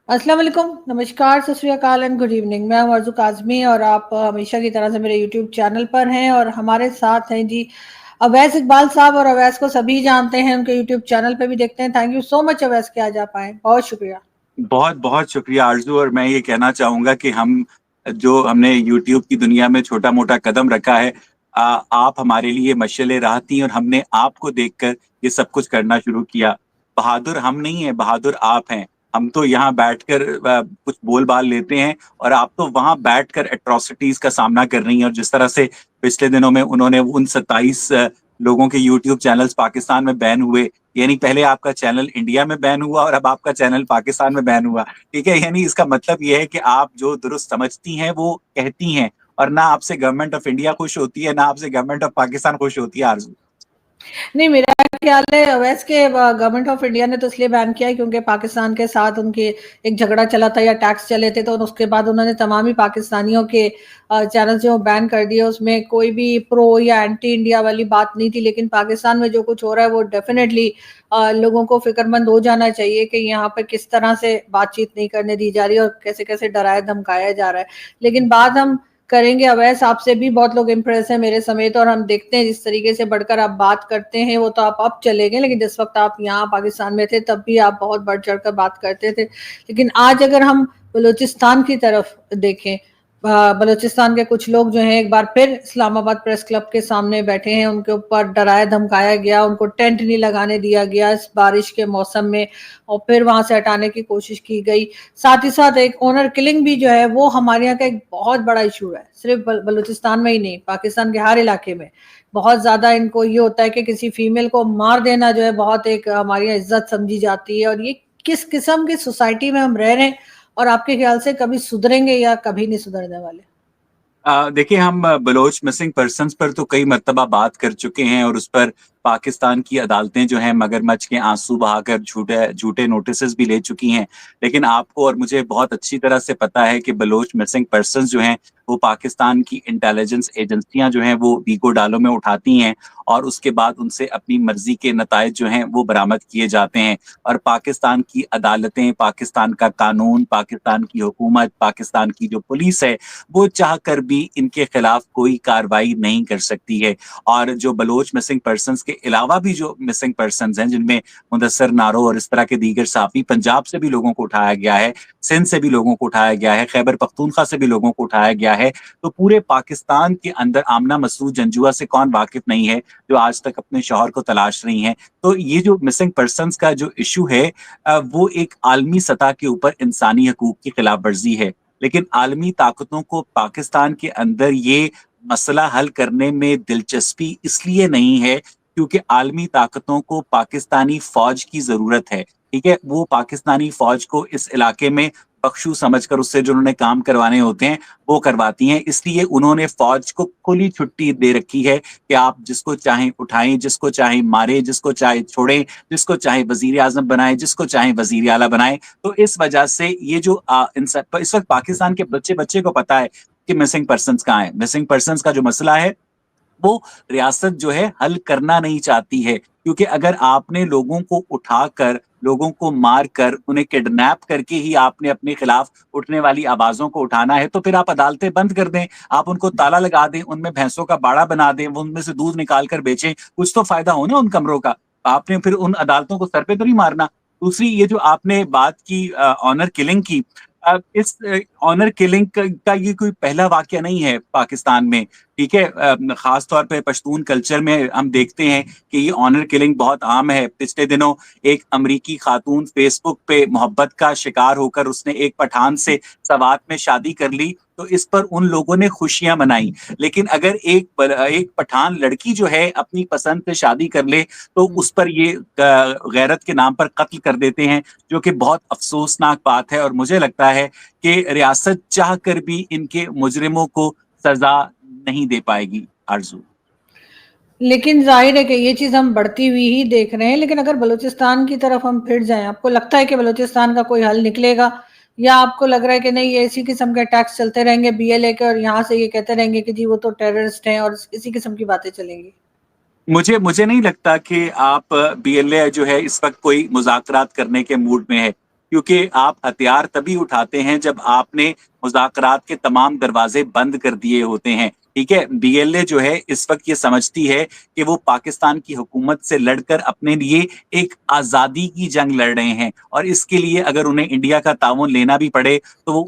अस्सलाम वालेकुम, नमस्कार, सत श्री अकाल एंड गुड इवनिंग। मैं हूं अर्ज़ू काज़मी और आप हमेशा की तरह से मेरे यूट्यूब चैनल पर हैं और हमारे साथ हैं जी अवैस इकबाल साहब। और अवैस को सभी जानते हैं, उनके यूट्यूब चैनल पे भी देखते हैं। Thank you so much Awais कि आज आप आए, बहुत शुक्रिया। बहुत बहुत शुक्रिया आरजू। और मैं ये कहना चाहूंगा कि हमने यूट्यूब की दुनिया में छोटा मोटा कदम रखा है। आप हमारे लिए मशाल राह थी और हमने आपको देखकर ये सब कुछ करना शुरू किया। बहादुर हम नहीं है, बहादुर आप हैं। हम तो यहाँ बैठकर कुछ बोल बाल लेते हैं और आप तो वहां बैठकर एट्रोसिटीज का सामना कर रही हैं। और जिस तरह से पिछले दिनों में उन्होंने उन 27 लोगों के यूट्यूब चैनल्स पाकिस्तान में बैन हुए, यानी पहले आपका चैनल इंडिया में बैन हुआ और अब आपका चैनल पाकिस्तान में बैन हुआ। ठीक है, यानी इसका मतलब ये है कि आप जो दुरुस्त समझती हैं वो कहती हैं, और ना आपसे गवर्नमेंट ऑफ इंडिया खुश होती है, ना आपसे गवर्नमेंट ऑफ पाकिस्तान खुश होती है आरजू। नहीं, मेरा ख्याल है अवैस के गवर्नमेंट ऑफ इंडिया ने तो इसलिए बैन किया है क्योंकि पाकिस्तान के साथ उनके एक झगड़ा चला था या टैक्स चले थे, तो उसके बाद उन्होंने तमाम ही पाकिस्तानियों के चैनल जो बैन कर दिए। उसमें कोई भी प्रो या एंटी इंडिया वाली बात नहीं थी, लेकिन पाकिस्तान में जो कुछ हो रहा है वो डेफिनेटली लोगों को फिक्रमंद हो जाना चाहिए कि यहाँ पर किस तरह से बातचीत नहीं करने दी जा रही है और कैसे कैसे डराया धमकाया जा रहा है। लेकिन बात हम करेंगे अवैस, आपसे भी बहुत लोग इम्प्रेस हैं मेरे समेत, और हम देखते हैं जिस तरीके से बढ़कर आप बात करते हैं। वो तो आप अब चले गए, लेकिन जिस वक्त आप यहाँ पाकिस्तान में थे तब भी आप बहुत बढ़ चढ़ कर बात करते थे। लेकिन आज अगर हम बलूचिस्तान की तरफ देखें, बलूचिस्तान के कुछ लोग जो हैं एक बार फिर इस्लामाबाद प्रेस क्लब के सामने बैठे हैं। उनके ऊपर डराया धमकाया गया, उनको टेंट नहीं लगाने दिया गया इस बारिश के मौसम में, और फिर वहां से हटाने की कोशिश की गई। साथ ही साथ एक ओनर किलिंग भी जो है वो हमारे यहाँ का एक बहुत बड़ा इशू है, सिर्फ बलूचिस्तान में ही नहीं, पाकिस्तान के हर इलाके में बहुत ज्यादा इनको ये होता है कि किसी फीमेल को मार देना जो है बहुत एक हमारी यहाँ इज्जत समझी जाती है। और ये किस किस्म की सोसाइटी में हम रह रहे हैं, और आपके ख्याल से कभी सुधरेंगे या कभी नहीं सुधरने वाले? देखिए, हम बलोच मिसिंग पर्सन्स पर तो कई मर्तबा बात कर चुके हैं और उस पर पाकिस्तान की अदालतें जो हैं मगरमच्छ के आंसू बहाकर झूठे झूठे नोटिस भी ले चुकी हैं। लेकिन आपको और मुझे बहुत अच्छी तरह से पता है कि बलोच मिसिंग पर्सन्स जो हैं वो पाकिस्तान की इंटेलिजेंस एजेंसियां जो हैं वो वीगो डालों में उठाती हैं और उसके बाद उनसे अपनी मर्जी के नतायज जो हैं वो बरामद किए जाते हैं। और पाकिस्तान की अदालतें, पाकिस्तान का कानून, पाकिस्तान की हुकूमत, पाकिस्तान की जो पुलिस है, वो चाह कर भी इनके खिलाफ कोई कार्रवाई नहीं कर सकती है। और जो बलोच मिसिंग पर्सन्स के अलावा भी जो मिसिंग पर्सन्स हैं, जिनमें मुदस्सर नारो और इस तरह के दीगर साफी, पंजाब से भी लोगों को उठाया गया है, सिंध से भी लोगों को उठाया गया है, खैबर पख्तूनख्वा से भी लोगों को उठाया गया है। तो पूरे पाकिस्तान के अंदर आमना मसूद जंजुआ से कौन वाकिफ नहीं है जो आज तक अपने शौहर को तलाश रही हैं। तो ये जो मिसिंग पर्सन्स का जो इशू है, वो एक आलमी सतह के ऊपर इंसानी हकूक की खिलाफ वर्जी है। लेकिन आलमी ताकतों को पाकिस्तान के अंदर ये मसला हल करने में दिलचस्पी इसलिए नहीं है क्योंकि आलमी ताकतों को पाकिस्तानी फौज की जरूरत है। ठीक है, वो पाकिस्तानी फौज को इस इलाके में बख्शू समझकर उससे जो उन्होंने काम करवाने होते हैं वो करवाती हैं। इसलिए उन्होंने फौज को खुली छुट्टी दे रखी है कि आप जिसको चाहें उठाएं, जिसको चाहें मारें, जिसको चाहे छोड़ें, जिसको चाहे वजीर आजम बनाएं, जिसको चाहे वजीर आला बनाएं। तो इस वजह से ये जो इस वक्त पाकिस्तान के बच्चे बच्चे को पता है कि मिसिंग पर्सन्स कहाँ है। मिसिंग पर्सन्स का जो मसला है वो रियासत जो है हल करना नहीं चाहती है, क्योंकि अगर आपने लोगों को उठाकर, लोगों को मार कर, उन्हें किडनैप करके ही आपने अपने खिलाफ उठने वाली आवाजों को उठाना है, तो फिर आप अदालतें बंद कर दें, आप उनको ताला लगा दें, उनमें भैंसों का बाड़ा बना दें, वो उनमें से दूध निकाल कर बेचें, कुछ तो फायदा हो ना उन कमरों का। आपने फिर उन अदालतों को सर पे तो नहीं मारना। दूसरी, ये जो आपने बात की ऑनर किलिंग की, इस ऑनर किलिंग का ये कोई पहला वाकया नहीं है पाकिस्तान में। ठीक है, खास तौर पे पश्तून कल्चर में हम देखते हैं कि ये ऑनर किलिंग बहुत आम है। पिछले दिनों एक अमरीकी खातून फेसबुक पे मोहब्बत का शिकार होकर उसने एक पठान से सवात में शादी कर ली, तो इस पर उन लोगों ने खुशियां मनाई। लेकिन अगर एक पठान लड़की जो है अपनी पसंद से शादी कर ले तो उस पर ये गैरत के नाम पर कत्ल कर देते हैं, जो कि बहुत अफसोसनाक बात है। और मुझे लगता है कि रियासत चाह कर भी इनके मुजरिमों को सजा नहीं दे पाएगी आरजू। लेकिन जाहिर है कि ये चीज हम बढ़ती हुई ही देख रहे हैं। लेकिन अगर बलूचिस्तान की तरफ हम फिर जाएं, आपको लगता है कि बलूचिस्तान का कोई हल निकलेगा, या आपको लग रहा है कि नहीं ये इसी किस्म के अटैक्स चलते रहेंगे बीएलए के, और यहाँ से ये कहते रहेंगे कि जी वो तो टेररिस्ट हैं, और इसी किस्म की बातें चलेंगी? मुझे मुझे नहीं लगता कि आप बीएलए जो है इस वक्त कोई मुज़ाकरात करने के मूड में है। क्योंकि आप हथियार तभी उठाते हैं जब आपने मुज़ाकरात के तमाम दरवाजे बंद कर दिए होते हैं। ठीक है, बीएलए जो है इस वक्त ये समझती है कि वो पाकिस्तान की हुकूमत से लड़कर अपने लिए एक आज़ादी की जंग लड़ रहे हैं, और इसके लिए अगर उन्हें इंडिया का ताउन लेना भी पड़े तो वो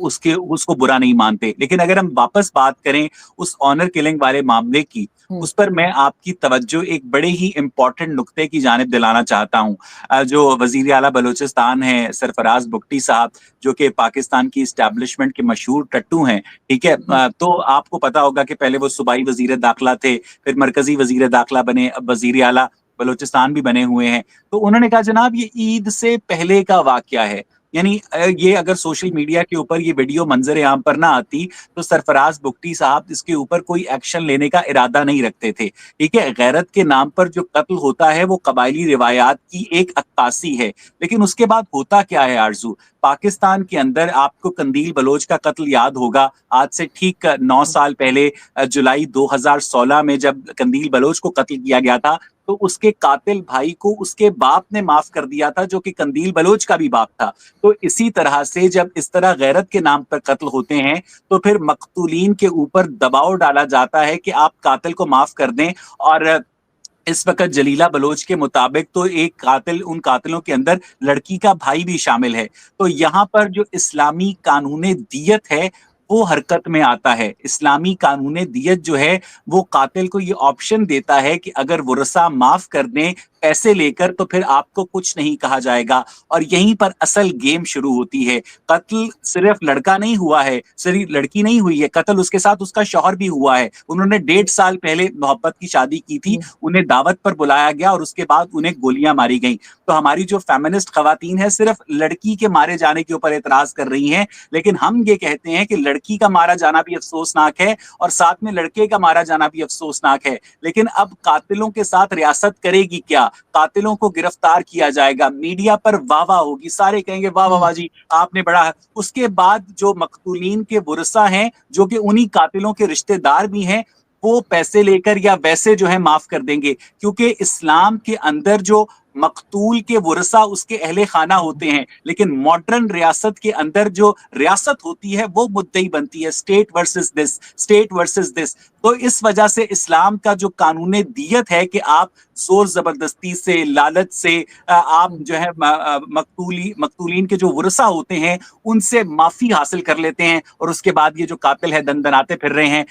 उसको बुरा नहीं मानते। लेकिन अगर हम वापस बात करें उस ऑनर किलिंग वाले मामले की, उस पर मैं आपकी तवज्जो एक बड़े ही इंपॉर्टेंट नुक्ते की जानिब दिलाना चाहता हूँ। जो वजीर आला बलूचिस्तान है सरफराज बुगटी साहब, जो कि पाकिस्तान की इस्टेब्लिशमेंट के मशहूर टट्टू हैं, ठीक है, तो आपको पता होगा कि पहले वो सूबाई वजीर दाखिला थे, फिर मरकजी वजीर दाखिला बने, अब वजीर आला बलूचिस्तान भी बने हुए हैं। तो उन्होंने कहा जनाब ये ईद से पहले का वाकया है, यानी ये अगर सोशल मीडिया के ऊपर ये वीडियो मंजर आम पर ना आती तो सरफराज बुगटी साहब इसके ऊपर कोई एक्शन लेने का इरादा नहीं रखते थे। ठीक है, गैरत के नाम पर जो कत्ल होता है वो कबायली रिवायात की एक अक्कासी है, लेकिन उसके बाद होता क्या है आरजू? पाकिस्तान के अंदर आपको कंदील बलोच का कत्ल याद होगा, आज से ठीक 9 साल पहले जुलाई 2016 में जब कंदील बलोच को कत्ल किया गया था, तो उसके कातिल भाई को उसके बाप ने माफ कर दिया था, जो कि कंदील बलोच का भी बाप था। तो इसी तरह से जब इस तरह गैरत के नाम पर कत्ल होते हैं तो फिर मकतूलीन के ऊपर दबाव डाला जाता है कि आप कातिल को माफ कर दें। और इस वक्त जलीला बलोच के मुताबिक तो एक कातिल, उन कातिलों के अंदर लड़की का भाई भी शामिल है। तो यहाँ पर जो इस्लामी कानून दियत है वो हरकत में आता है। इस्लामी कानून दियत जो है वो कातिल को ये ऑप्शन देता है कि अगर वरसा माफ कर दें पैसे लेकर तो फिर आपको कुछ नहीं कहा जाएगा। और यहीं पर असल गेम शुरू होती है। कत्ल सिर्फ लड़का नहीं हुआ है, सिर्फ लड़की नहीं हुई है, कत्ल उसके साथ उसका शौहर भी हुआ है। उन्होंने 1.5 साल पहले मोहब्बत की शादी की थी, उन्हें दावत पर बुलाया गया और उसके बाद उन्हें गोलियां मारी गई। तो हमारी जो फेमिनिस्ट खवातीन है सिर्फ लड़की के मारे जाने के ऊपर एतराज कर रही हैं, लेकिन हम ये कहते हैं कि लड़की का मारा जाना भी अफसोसनाक है और साथ में लड़के का मारा जाना भी अफसोसनाक है। लेकिन अब कातिलों के साथ रियासत करेगी क्या? कातिलों को गिरफ्तार किया जाएगा, मीडिया पर वाह होगी, सारे कहेंगे वाह वाह जी आपने बड़ा। उसके बाद जो मकतूलीन के वरसा हैं जो कि उन्हीं कातिलों के रिश्तेदार भी हैं, वो पैसे लेकर या वैसे जो है माफ कर देंगे, क्योंकि इस्लाम के अंदर जो मकतूल के वरसा उसके अहले खाना होते हैं, लेकिन मॉडर्न रियासत के अंदर जो रियासत होती है वो मुद्दई बनती है, state versus this, state versus this. तो इस वजह से इस्लाम का जो कानून दियत है कि आप जोर जबरदस्ती से, लालच से आप जो है मकतूलीन के जो वरसा होते हैं उनसे माफी हासिल कर लेते हैं, और उसके बाद ये जो कातिल है दंदनाते फिर रहे हैं।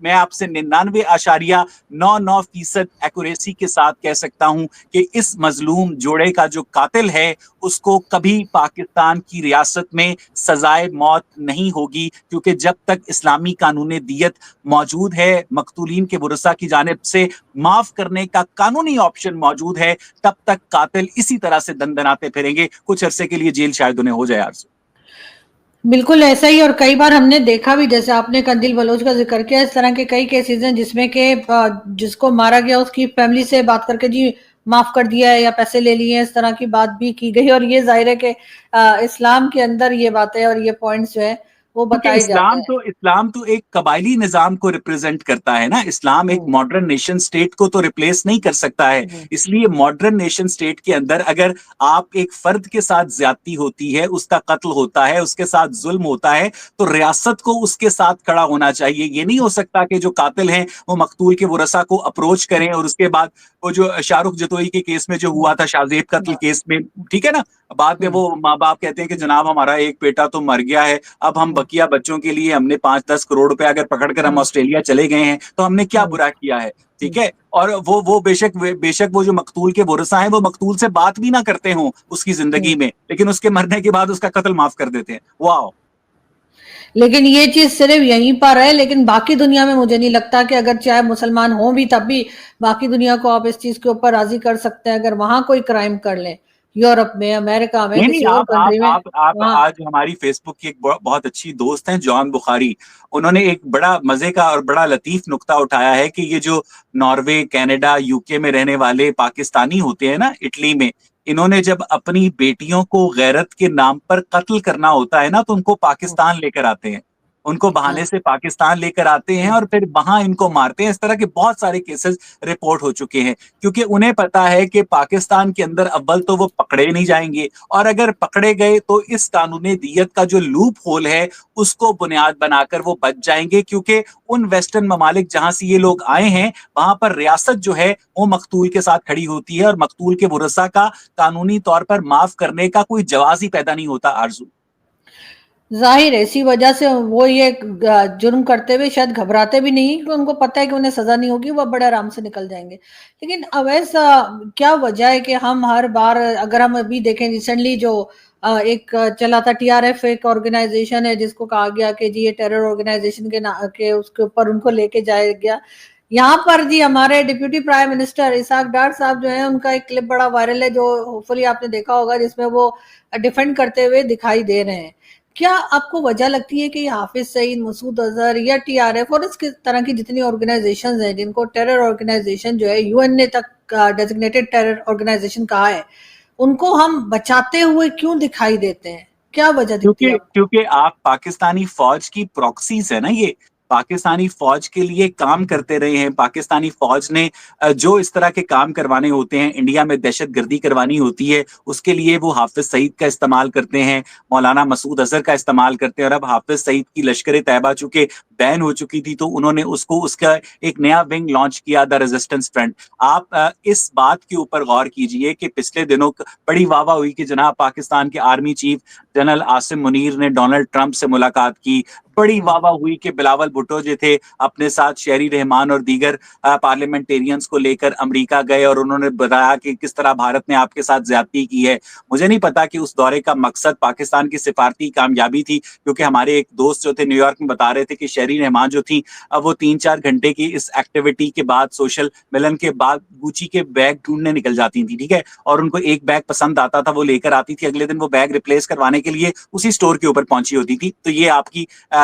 मैं आपसे 99.99% एक्यूरेसी के साथ कह सकता हूं कि इस मजलूम जोड़े का जो कातिल है उसको कभी पाकिस्तान की रियासत में सजाए मौत नहीं होगी, क्योंकि जब तक इस्लामी कानून दियत मौजूद है, मकतूलीन के वरसा की जानिब से माफ करने का कानूनी ऑप्शन मौजूद है, तब तक कातिल इसी तरह से दंदनाते फिरेंगे। कुछ अरसे के लिए जेल शायद उन्हें हो जाए। आरज़ू बिल्कुल ऐसा ही, और कई बार हमने देखा भी, जैसे आपने कंदील बलोच का जिक्र किया, इस तरह के कई केसेस हैं जिसमें के जिसको मारा गया उसकी फैमिली से बात करके जी माफ कर दिया है या पैसे ले लिए, इस तरह की बात भी की गई। और ये जाहिर है कि इस्लाम के अंदर ये बातें और ये पॉइंट्स जो है वो बताए जाते हैं। इस्लाम तो एक कबायली निजाम को रिप्रेजेंट करता है ना। इस्लाम एक मॉडर्न नेशन स्टेट को तो रिप्लेस नहीं कर सकता है। इसलिए मॉडर्न नेशन स्टेट के अंदर अगर आप एक फर्द के साथ ज्यादती होती है, उसका कत्ल होता है, उसके साथ जुल्म होता है, तो रियासत को उसके साथ खड़ा होना चाहिए। ये नहीं हो सकता कि जो कातिल हैं वो मकतूल के वरसा को अप्रोच करें और उसके बाद वो जो शाहरुख जतोई के केस में जो हुआ था, शाहजेब कत्ल केस में, ठीक है ना, बाद में वो माँ बाप कहते हैं कि जनाब हमारा एक बेटा तो मर गया है, अब हम बकिया बच्चों के लिए हमने 5-10 करोड़ रुपए अगर पकड़कर हम ऑस्ट्रेलिया चले गए हैं तो हमने क्या बुरा किया है? ठीक है। और वो बेशक वो जो मकतूल के वरसा हैं वो मकतूल से बात भी ना करते हों उसकी जिंदगी में, लेकिन उसके मरने के बाद उसका कत्ल माफ कर देते हैं। वाह। लेकिन ये चीज सिर्फ यहीं पर है, लेकिन बाकी दुनिया में मुझे नहीं लगता कि अगर चाहे मुसलमान हो भी तब भी बाकी दुनिया को आप इस चीज के ऊपर राजी कर सकते हैं अगर वहां कोई क्राइम कर ले, यूरोप में, अमेरिका में, किसी और कंट्री में। आप आज हमारी फेसबुक की एक बहुत अच्छी दोस्त हैं जॉन बुखारी, उन्होंने एक बड़ा मजे का और बड़ा लतीफ नुक्ता उठाया है कि ये जो नॉर्वे, कनाडा, यूके में रहने वाले पाकिस्तानी होते हैं ना, इटली में, इन्होंने जब अपनी बेटियों को गैरत के नाम पर कत्ल करना होता है ना तो उनको पाकिस्तान लेकर आते हैं। उनको बहाने से पाकिस्तान लेकर आते हैं और फिर वहां इनको मारते हैं। इस तरह के बहुत सारे केसेस रिपोर्ट हो चुके हैं, क्योंकि उन्हें पता है कि पाकिस्तान के अंदर अव्वल तो वो पकड़े नहीं जाएंगे, और अगर पकड़े गए तो इस कानूनी दियत का जो लूप होल है उसको बुनियाद बनाकर वो बच जाएंगे, क्योंकि उन वेस्टर्न ममालिक जहां से ये लोग आए हैं वहां पर रियासत जो है वो मकतूल के साथ खड़ी होती है, और मकतूल के मुरस्सा का कानूनी तौर पर माफ करने का कोई जवाज ही पैदा नहीं होता। आरजू, जाहिर है इसी वजह से वो ये जुर्म करते हुए शायद घबराते भी नहीं, क्योंकि उनको पता है कि उन्हें सजा नहीं होगी, वो बड़े आराम से निकल जाएंगे। लेकिन अवैस क्या वजह है कि हम हर बार, अगर हम अभी देखें रिसेंटली जो एक चला था टीआरएफ, एक ऑर्गेनाइजेशन है जिसको कहा गया कि जी ये टेरर ऑर्गेनाइजेशन के उसके ऊपर उनको लेके जाया गया। यहाँ पर जी हमारे डिप्यूटी प्राइम मिनिस्टर इसहाक डार साहब जो है, उनका एक क्लिप बड़ा वायरल है जो होपफुली आपने देखा होगा, जिसमें वो डिफेंड करते हुए दिखाई दे रहे हैं। क्या आपको वजह लगती है कि हाफिज सईद, मसूद अजहर या टीआरएफ और इस तरह की जितनी ऑर्गेनाइजेशंस हैं जिनको टेरर ऑर्गेनाइजेशन जो है यूएन ने तक डेजिग्नेटेड टेरर ऑर्गेनाइजेशन कहा है, उनको हम बचाते हुए क्यों दिखाई देते हैं? क्या वजह दिखती है? क्योंकि आप पाकिस्तानी फौज की प्रॉक्सीज है ना, ये पाकिस्तानी फौज के लिए काम करते रहे हैं। पाकिस्तानी फौज ने जो इस तरह के काम करवाने होते हैं, इंडिया में दहशतगर्दी करवानी होती है, उसके लिए वो हाफिज सईद का इस्तेमाल करते हैं, मौलाना मसूद अजहर का इस्तेमाल करते हैं। और अब हाफिज सईद की लश्कर तैयबा चूंकि बैन हो चुकी थी तो उन्होंने उसका एक नया विंग लॉन्च किया, द रेजिस्टेंस फ्रंट। आप इस बात के ऊपर गौर कीजिए कि पिछले दिनों बड़ी वाहवाही हुई कि जनाब पाकिस्तान के army chief general Asim Munir ने डोनाल्ड ट्रंप से मुलाकात की। बड़ी वाहवाह हुई कि बिलावल भुट्टो जो थे अपने साथ शहरी रहमान और दीगर पार्लियामेंटेरियंस को लेकर अमेरिका गए और उन्होंने बताया कि किस तरह भारत ने आपके साथ ज्यादती की है। मुझे नहीं पता कि उस दौरे का मकसद पाकिस्तान की सिफारती कामयाबी थी, क्योंकि हमारे एक दोस्त जो थे न्यूयॉर्क में बता रहे थे कि शहरी रहमान जो थी वो 3-4 घंटे की इस एक्टिविटी के बाद, सोशल मिलन के बाद गुची के बैग ढूंढने निकल जाती थी, ठीक है, और उनको एक बैग पसंद आता था वो लेकर आती थी, अगले दिन वो बैग रिप्लेस करवाने के लिए उसी स्टोर के ऊपर पहुंची होती थी। तो ये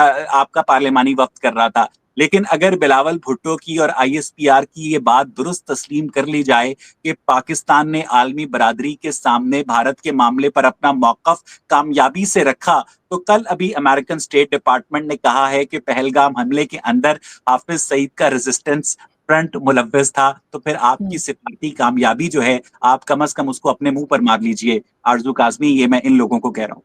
आपका पार्लियामानी वक्त कर रहा था। लेकिन अगर बिलावल भुट्टो की और आईएसपीआर की ये बात दुरुस्त तस्लीम कर ली जाए कि पाकिस्तान ने आलमी बरादरी के सामने भारत के मामले पर अपना मौकफ कामयाबी से रखा, तो कल अभी अमेरिकन स्टेट डिपार्टमेंट ने कहा है कि पहलगाम हमले के अंदर हाफिज सईद का रेजिस्टेंस फ्रंट मुलव्वस था, तो फिर आपकी सिफारती कामयाबी जो है आप कम से कम उसको अपने मुंह पर मार लीजिए। आरजू काज़मी, ये मैं इन लोगों को कह रहा हूँ।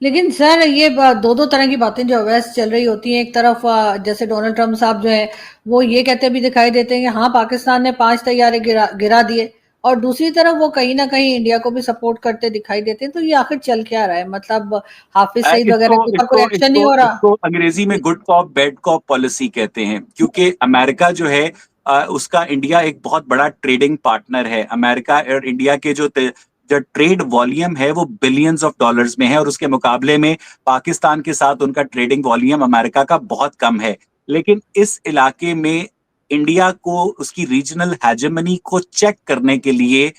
लेकिन सर ये दो तरह की बातें जो अवैध चल रही होती हैं। एक तरफ जैसे डोनाल्ड ट्रंप साहब जो है वो ये कहते भी दिखाई देते हैं कि हाँ पाकिस्तान ने 5 तैयारे गिरा दिए, और दूसरी तरफ वो कहीं ना कहीं इंडिया को भी सपोर्ट करते दिखाई देते हैं। तो ये आखिर चल क्या रहा है? मतलब हाफिज सईद वगैरह के ऊपर कोई एक्शन नहीं हो रहा? इसको अंग्रेजी में good cop bad cop policy कहते हैं, क्योंकि अमेरिका जो है उसका इंडिया एक बहुत बड़ा ट्रेडिंग पार्टनर है। अमेरिका और इंडिया के जो ट्रेड वॉल्यूम है वो बिलियंस ऑफ डॉलर्स में है, और उसके मुकाबले में पाकिस्तान के साथ उनका ट्रेडिंग वॉल्यूम अमेरिका का बहुत कम है। लेकिन इस इलाके में इंडिया को उसकी रीजनल हेजेमनी को चेक करने के लिए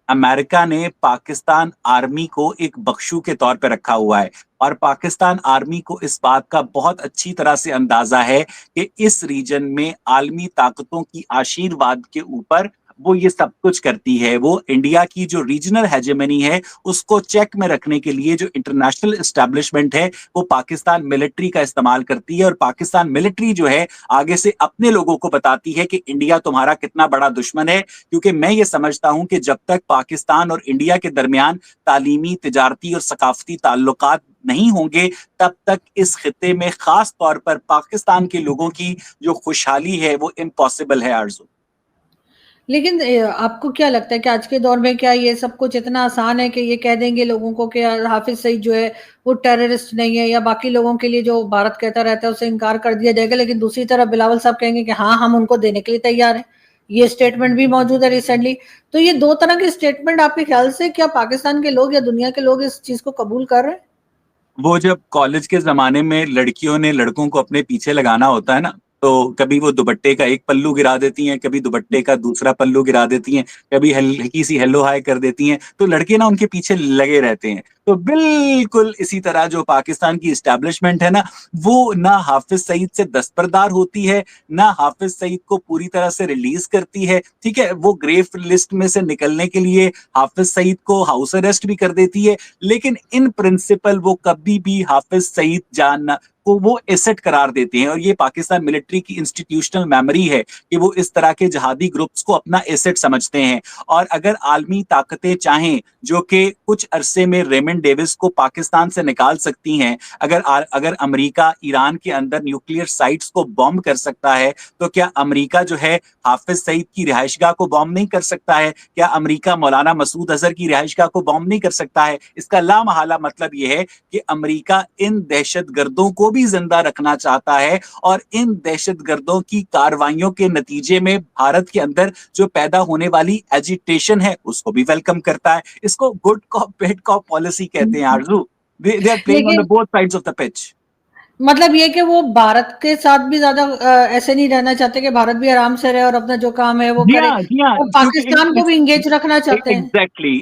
अमेरिका ने पाकिस्तान आर्मी को एक बख्शू के तौर पर रखा हुआ है, और पाकिस्तान आर्मी को इस बात का बहुत अच्छी तरह से अंदाजा है कि इस रीजन में आलमी ताकतों की आशीर्वाद के ऊपर वो ये सब कुछ करती है। वो इंडिया की जो रीजनल हेजेमनी है उसको चेक में रखने के लिए जो इंटरनेशनल एस्टेब्लिशमेंट है वो पाकिस्तान मिलिट्री का इस्तेमाल करती है, और पाकिस्तान मिलिट्री जो है आगे से अपने लोगों को बताती है कि इंडिया तुम्हारा कितना बड़ा दुश्मन है। क्योंकि मैं ये समझता हूं कि जब तक पाकिस्तान और इंडिया के दरमियान तालीमी, तिजारती और सकाफती ताल्लुकात नहीं होंगे, तब तक इस खिते में खास तौर पर पाकिस्तान के लोगों की जो खुशहाली है वो इम्पॉसिबल है। आरजू, लेकिन आपको क्या लगता है कि आज के दौर में क्या ये सब कुछ इतना आसान है कि ये कह देंगे लोगों को कि हाफिज सईद जो है वो टेररिस्ट नहीं है, या बाकी लोगों के लिए जो भारत कहता रहता है उसे इनकार कर दिया जाएगा, लेकिन दूसरी तरफ बिलावल साहब कहेंगे कि हाँ हम उनको देने के लिए तैयार हैं? ये स्टेटमेंट भी मौजूद है रिसेंटली। तो ये दो तरह के स्टेटमेंट आपके ख्याल से क्या पाकिस्तान के लोग या दुनिया के लोग इस चीज को कबूल कर रहे हैं? वो जब कॉलेज के जमाने में लड़कियों ने लड़कों को अपने पीछे लगाना होता है ना, तो कभी वो दुपट्टे का एक पल्लू गिरा देती हैं, कभी दुपट्टे का दूसरा पल्लू गिरा देती हैं, कभी हल्की सी हेलो हाय कर देती हैं, तो लड़के ना उनके पीछे लगे रहते हैं। तो बिल्कुल इसी तरह जो पाकिस्तान की इस्टेब्लिशमेंट है ना, वो ना हाफिज सईद से दस्तबरदार होती है, ना हाफिज सईद को पूरी तरह से रिलीज करती है। ठीक है, वो ग्रे लिस्ट में से निकलने के लिए हाफिज सईद को हाउस अरेस्ट भी कर देती है, लेकिन इन प्रिंसिपल वो कभी भी हाफिज सईद کو वो एसेट करार देते हैं, और ये पाकिस्तान मिलिट्री की इंस्टीट्यूशनल मेमोरी है कि वो इस तरह के जहादी ग्रुप्स को अपना एसेट समझते हैं। और अगर आलमी ताकतें चाहें, जो कि कुछ अरसे में रेमंड डेविस को पाकिस्तान से निकाल सकती हैं, अगर अमेरिका ईरान के अंदर न्यूक्लियर साइट्स को बॉम्ब कर सकता है, तो क्या अमेरिका जो है हाफिज सईद की रिहाइशगाह को बॉम्ब नहीं कर सकता है? क्या अमेरिका मौलाना मसूद अजहर की रिहाइशगाह को बॉम्ब नहीं कर सकता है? इसका लामहला मतलब यह है कि अमेरिका इन दहशतगर्दों को भी जिंदा रखना चाहता है, और इन दहशतगर्दों की कार्रवाइयों के नतीजे में भारत के अंदर जो पैदा होने वाली एजिटेशन है उसको भी वेलकम करता है। इसको good cop bad cop policy कहते हैं Arzoo. They are playing on the लेकिन both sides of the pitch. मतलब ये कि वो भारत के साथ भी ज्यादा ऐसे नहीं रहना चाहते कि भारत भी आराम से रहे और अपना जो काम है वो जी करे, हाँ, जी हाँ, और क्योंकि पाकिस्तान को भी इंगेज रखना चाहते हैं।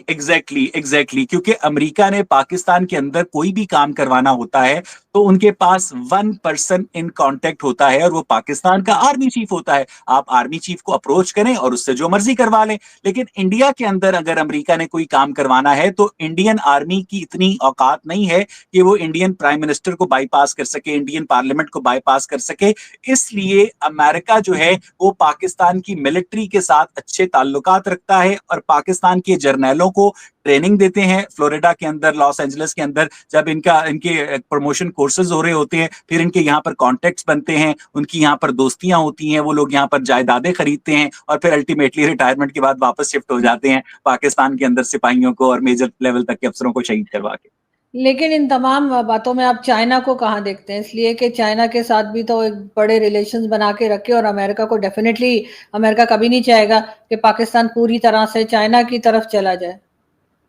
एग्जैक्टली, क्योंकि अमेरिका ने पाकिस्तान के अंदर कोई भी काम करवाना होता है तो उनके पास 1 पर्सन इन कांटेक्ट होता है, और वो पाकिस्तान का आर्मी चीफ होता है। आप आर्मी चीफ को अप्रोच करें और उससे जो मर्जी करवा लें। लेकिन इंडिया के अंदर अगर अमेरिका ने कोई काम करवाना है तो इंडियन आर्मी की इतनी औकात नहीं है कि वो इंडियन प्राइम मिनिस्टर को बाईपास कर सके, इंडियन पार्लियामेंट को बाईपास कर सके। इसलिए अमेरिका जो है वो पाकिस्तान की मिलिट्री के साथ अच्छे ताल्लुकात रखता है, और पाकिस्तान के जर्नैलों को ट्रेनिंग देते हैं। फ्लोरिडा के अंदर, लॉस एंजलिस के अंदर जब इनके प्रमोशन कोर्सेज हो रहे होते हैं, फिर इनके यहाँ पर कॉन्टेक्ट्स बनते हैं, उनकी यहाँ पर दोस्तियां होती हैं, वो लोग यहाँ पर जायदादें खरीदते हैं, और फिर अल्टीमेटली रिटायरमेंट के बाद वापस शिफ्ट हो जाते हैं पाकिस्तान के अंदर सिपाहियों को और मेजर लेवल तक के अफसरों को शहीद करवा के। लेकिन इन तमाम बातों में आप चाइना को कहाँ देखते हैं? इसलिए कि चाइना के साथ भी तो एक बड़े रिलेशंस बना के रखे, और अमेरिका को डेफिनेटली, अमेरिका कभी नहीं चाहेगा कि पाकिस्तान पूरी तरह से चाइना की तरफ चला जाए।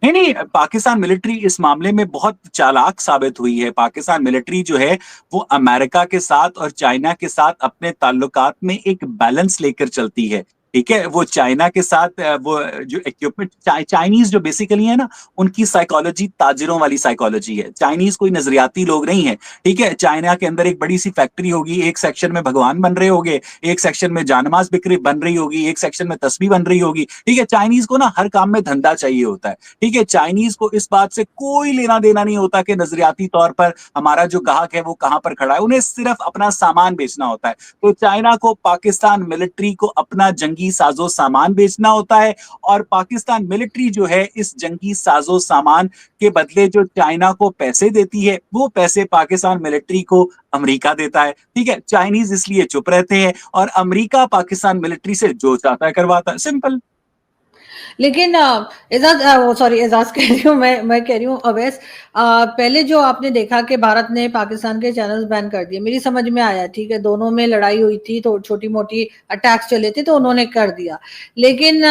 नहीं नहीं, पाकिस्तान मिलिट्री इस मामले में बहुत चालाक साबित हुई है। पाकिस्तान मिलिट्री जो है वो अमेरिका के साथ और चाइना के साथ अपने ताल्लुकात में एक बैलेंस लेकर चलती है। ठीक है, वो चाइना के साथ वो जो इक्विपमेंट, चाइनीज जो बेसिकली है ना, उनकी साइकोलॉजी ताजिरों वाली साइकोलॉजी है। चाइनीज कोई नजरियाती लोग नहीं है। ठीक है, चाइना के अंदर एक बड़ी सी फैक्ट्री होगी, एक सेक्शन में भगवान बन रहे होंगे, एक सेक्शन में जानमाज बिक्री बन रही होगी, एक सेक्शन में तस्बीह बन रही होगी। ठीक है, चाइनीज को ना हर काम में धंधा चाहिए होता है। ठीक है, चाइनीज को इस बात से कोई लेना देना नहीं होता कि नजरियाती तौर पर हमारा जो ग्राहक है वो कहां पर खड़ा है। उन्हें सिर्फ अपना सामान बेचना होता है। तो चाइना को पाकिस्तान मिलिट्री को अपना जंगी साजो सामान बेचना होता है, और पाकिस्तान मिलिट्री जो है इस जंगी साजो सामान के बदले जो चाइना को पैसे देती है, वो पैसे पाकिस्तान मिलिट्री को अमेरिका देता है। ठीक है, चाइनीज इसलिए चुप रहते हैं, और अमेरिका पाकिस्तान मिलिट्री से जो चाहता है करवाता है। सिंपल। लेकिन एजाज, सॉरी एजाज कह रही हूँ, मैं कह रही हूँ अवैस, पहले जो आपने देखा कि भारत ने पाकिस्तान के चैनल्स बैन कर दिए, मेरी समझ में आया, ठीक है, दोनों में लड़ाई हुई थी तो छोटी मोटी अटैक्स चले थे तो उन्होंने कर दिया। लेकिन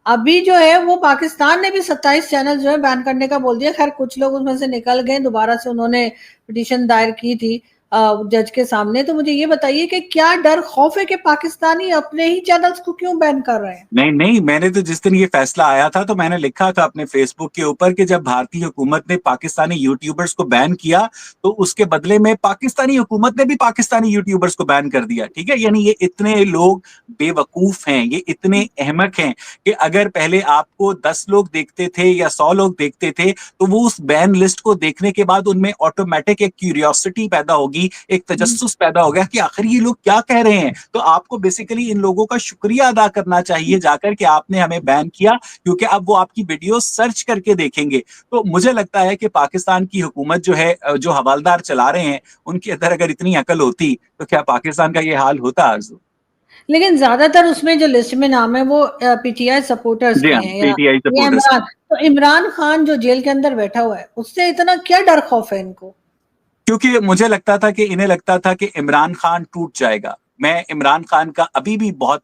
अभी जो है वो पाकिस्तान ने भी 27 चैनल जो है बैन करने का बोल दिया। खैर कुछ लोग उसमें से निकल गए, दोबारा से उन्होंने पिटीशन दायर की थी जज के सामने। तो मुझे ये बताइए कि क्या डर खौफ है कि पाकिस्तानी अपने ही चैनल्स को क्यों बैन कर रहे हैं? नहीं नहीं, मैंने तो जिस दिन ये फैसला आया था तो मैंने लिखा था अपने फेसबुक के ऊपर कि जब भारतीय हुकूमत ने पाकिस्तानी यूट्यूबर्स को बैन किया तो उसके बदले में पाकिस्तानी हुकूमत ने भी पाकिस्तानी यूट्यूबर्स को बैन कर दिया। ठीक है, यानी ये इतने लोग बेवकूफ हैं, ये इतने अहमक हैं कि अगर पहले आपको 10 लोग देखते थे या 100 लोग देखते थे तो वो उस बैन लिस्ट को देखने के बाद उनमें ऑटोमेटिक एक क्यूरियोसिटी पैदा होगी, एक तजस्सुस पैदा हो गया कि आखिर ये लोग क्या कह रहे हैं। तो आपको बेसिकली इन लोगों का शुक्रिया अदा करना चाहिए जाकर कि आपने हमें बैन किया, क्योंकि अब वो आपकी वीडियो सर्च करके देखेंगे। तो मुझे लगता है कि पाकिस्तान की हुकूमत जो है, जो हवालदार चला रहे हैं, उनके अंदर अगर इतनी अकल होती तो क्या पाकिस्तान का ये हाल होता आरज़ू? लेकिन ज्यादातर उसमें जो लिस्ट में नाम है वो पीटीआई सपोर्टर्स जी के हाँ, हैं, या पीटीआई सपोर्टर्स। इमरान, तो इमरान खान जो जेल के अंदर बैठा हुआ है उससे इतना क्या डर खौफ है इनको? क्योंकि मुझे लगता था कि इन्हें लगता था कि इमरान खान टूट जाएगा। मैं इमरान खान का अभी भी बहुत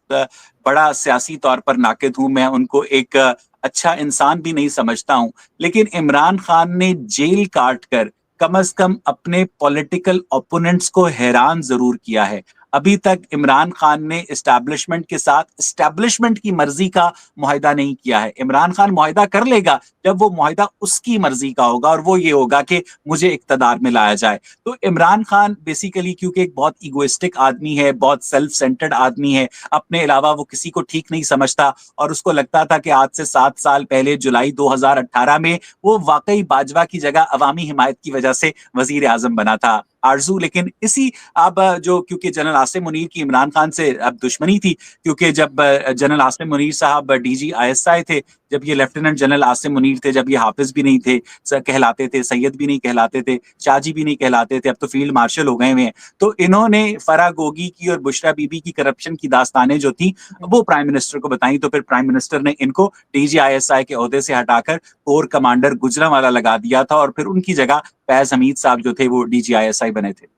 बड़ा सियासी तौर पर नाकिद हूं, मैं उनको एक अच्छा इंसान भी नहीं समझता हूं, लेकिन इमरान खान ने जेल काट कर कम से कम अपने पॉलिटिकल ओपोनेंट्स को हैरान जरूर किया है। अभी तक इमरान खान ने एस्टैब्लिशमेंट के साथ एस्टैब्लिशमेंट की मर्जी का मुआहिदा नहीं किया है। इमरान खान मुआहिदा कर लेगा जब वो मुआहिदा उसकी मर्जी का होगा, और वो ये होगा कि मुझे इक्तदार में लाया जाए। तो इमरान खान बेसिकली क्योंकि एक बहुत इगोइस्टिक आदमी है, बहुत सेल्फ सेंटर्ड आदमी है, अपने अलावा वो किसी को ठीक नहीं समझता, और उसको लगता था कि आज से 7 साल पहले जुलाई 2018 में वो वाकई बाजवा की जगह अवामी हिमायत की वजह से वजीर आजम बना था। आरजू। लेकिन इसी अब जो, क्योंकि जनरल आसिम मुनीर की इमरान खान से अब दुश्मनी थी, क्योंकि जब जनरल आसिम मुनीर साहब DGISI थे, जब ये लेफ्टिनेंट जनरल आसिम मुनीर थे, जब ये हाफिज भी नहीं थे कहलाते थे, सैयद भी नहीं कहलाते थे, शाहजी भी नहीं कहलाते थे, अब तो फील्ड मार्शल हो गए हुए हैं, तो इन्होंने फराह गोगी की और बुशरा बीबी की करप्शन की दास्तानें जो थी वो प्राइम मिनिस्टर को बताई। तो फिर प्राइम मिनिस्टर ने इनको DGISI के ओहदे से हटाकर कोर कमांडर गुजरांवाला लगा दिया था, और फिर उनकी जगह फैज हमीद साहब जो थे वो DGISI बने थे।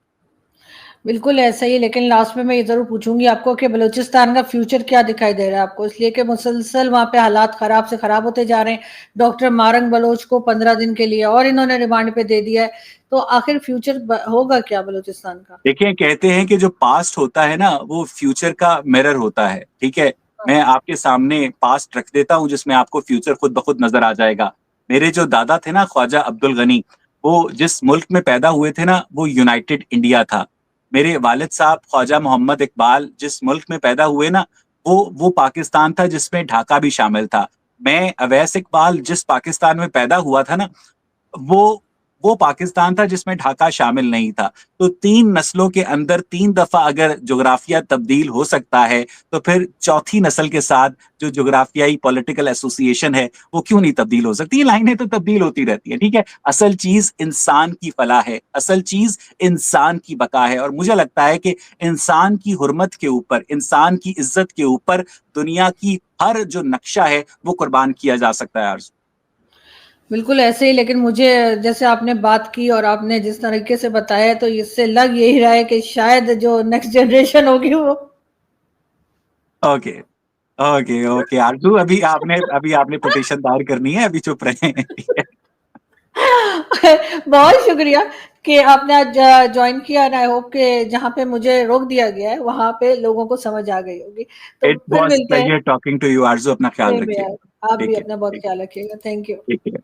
बिल्कुल ऐसा ही, लेकिन लास्ट में मैं ये जरूर पूछूंगी आपको कि बलूचिस्तान का फ्यूचर क्या दिखाई दे रहा है आपको, इसलिए कि मुसलसल वहां पे हालात खराब से खराब होते जा रहे हैं। डॉक्टर मारंग बलोच को 15 दिन के लिए और इन्होंने रिमांड पे दे दिया है, तो आखिर फ्यूचर होगा क्या बलूचिस्तान का? देखिए, कहते हैं कि जो पास्ट होता है ना वो फ्यूचर का मिरर होता है, ठीक है। मैं आपके सामने पास्ट रख देता हूँ जिसमें आपको फ्यूचर खुद ब खुद नजर आ जाएगा। मेरे जो दादा थे ना, ख्वाजा अब्दुल गनी, वो जिस मुल्क में पैदा हुए थे ना वो यूनाइटेड इंडिया था। मेरे वालिद साहब ख्वाजा मोहम्मद इकबाल जिस मुल्क में पैदा हुए ना वो पाकिस्तान था, जिसमें ढाका भी शामिल था। मैं अवैस इकबाल जिस पाकिस्तान में पैदा हुआ था ना वो पाकिस्तान था जिसमें ढाका शामिल नहीं था। तो 3 नस्लों के अंदर 3 दफा अगर जोग्राफिया तब्दील हो सकता है, तो फिर चौथी नस्ल के साथ जो जोग्राफियाई पॉलिटिकल एसोसिएशन है वो क्यों नहीं तब्दील हो सकती? ये लाइनें तो तब्दील होती रहती है, ठीक है। असल चीज इंसान की फलाह है, असल चीज इंसान की बका है, और मुझे लगता है कि इंसान की हुर्मत के ऊपर, इंसान की इज्जत के ऊपर दुनिया की हर जो नक्शा है वो कुर्बान किया जा सकता है। आरज़ू, बिल्कुल ऐसे ही, लेकिन मुझे जैसे आपने बात की और आपने जिस तरीके से बताया, तो इससे लग यही रहा है कि शायद जो नेक्स्ट जनरेशन होगी वो ओके ओके ओके आरजू, अभी आपने पिटीशन दायर करनी है, अभी चुप रहे, ठीक है। बहुत शुक्रिया कि आपने आज ज्वाइन किया, एंड आई होप कि जहाँ पे मुझे रोक दिया गया है वहां पे लोगों को समझ आ गई होगी। तो इट फिर वाज मिलते हैं। प्लेजर टॉकिंग टू यू आरजू, अपना ख्याल सेम रखिए। यार, आप भी ठीक है, अपना बहुत ख्याल रखिएगा। Thank you. ठीक है।